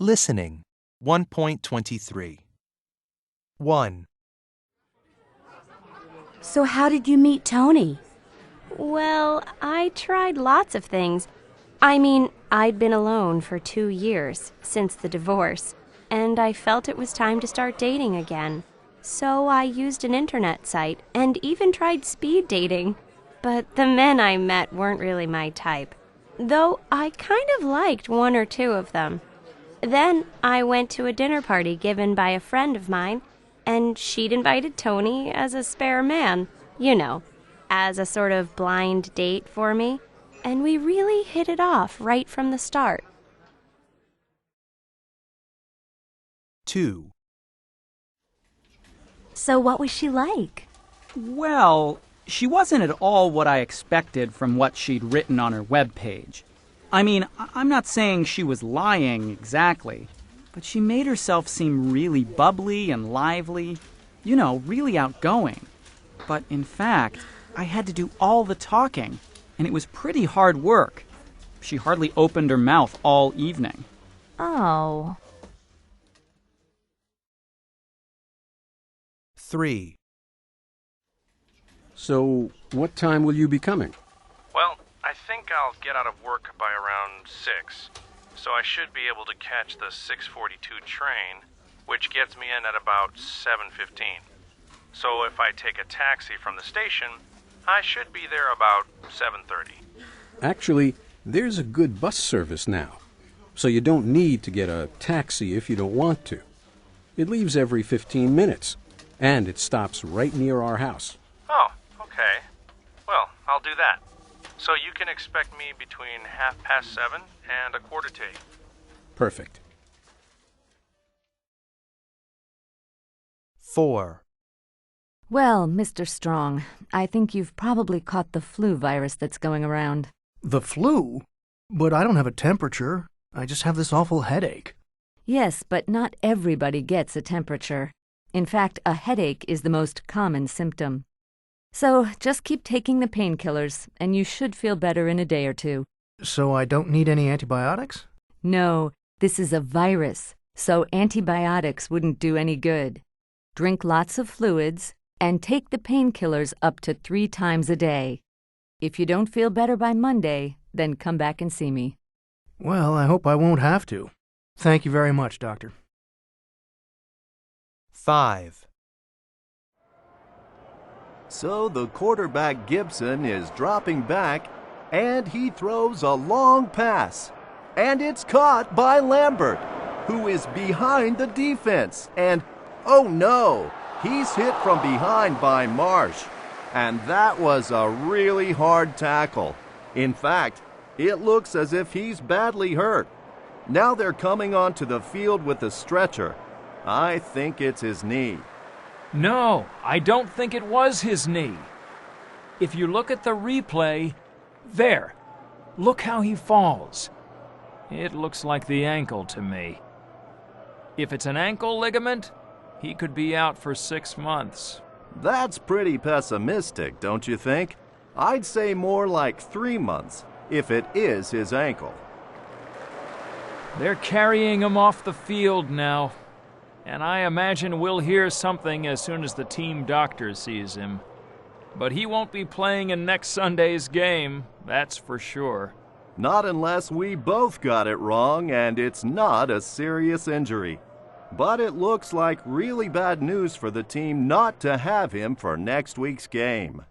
Listening 1.23. 1. So how did you meet Tony? Well, I tried lots of things. I'd been alone for 2 years since the divorce, and I felt it was time to start dating again. So I used an internet site and even tried speed dating. But the men I met weren't really my type, though I kind of liked 1 or 2 of them. Then I went to a dinner party given by a friend of mine, and she'd invited Tony as a spare man, as a sort of blind date for me, and we really hit it off right from the start. 2. So what was she like? Well, she wasn't at all what I expected from what she'd written on her webpage. I'm not saying she was lying exactly, but she made herself seem really bubbly and lively, really outgoing. But in fact, I had to do all the talking, and it was pretty hard work. She hardly opened her mouth all evening. Oh. 3. So, what time will you be coming? Well, I think I'll get out of work by around 6, so I should be able to catch the 6:42 train, which gets me in at about 7:15. So if I take a taxi from the station, I should be there about 7:30. Actually, there's a good bus service now, so you don't need to get a taxi if you don't want to. It leaves every 15 minutes, and it stops right near our house. Oh, okay. Well, I'll do that. So you can expect me between 7:30 and 7:45. Perfect. 4. Well, Mr. Strong, I think you've probably caught the flu virus that's going around. The flu? But I don't have a temperature. I just have this awful headache. Yes, but not everybody gets a temperature. In fact, a headache is the most common symptom. So just keep taking the painkillers, and you should feel better in a day or 2. So I don't need any antibiotics? No, this is a virus, so antibiotics wouldn't do any good. Drink lots of fluids, and take the painkillers up to 3 times a day. If you don't feel better by Monday, then come back and see me. Well, I hope I won't have to. Thank you very much, Doctor. 5. So the quarterback Gibson is dropping back, and he throws a long pass. And it's caught by Lambert, who is behind the defense. And, oh no, he's hit from behind by Marsh. And that was a really hard tackle. In fact, it looks as if he's badly hurt. Now they're coming onto the field with a stretcher. I think it's his knee. No, I don't think it was his knee. If you look at the replay, there, look how he falls. It looks like the ankle to me. If it's an ankle ligament, he could be out for 6 months. That's pretty pessimistic, don't you think? I'd say more like 3 months, if it is his ankle. They're carrying him off the field now, and I imagine we'll hear something as soon as the team doctor sees him. But he won't be playing in next Sunday's game, that's for sure. Not unless we both got it wrong and it's not a serious injury. But it looks like really bad news for the team not to have him for next week's game.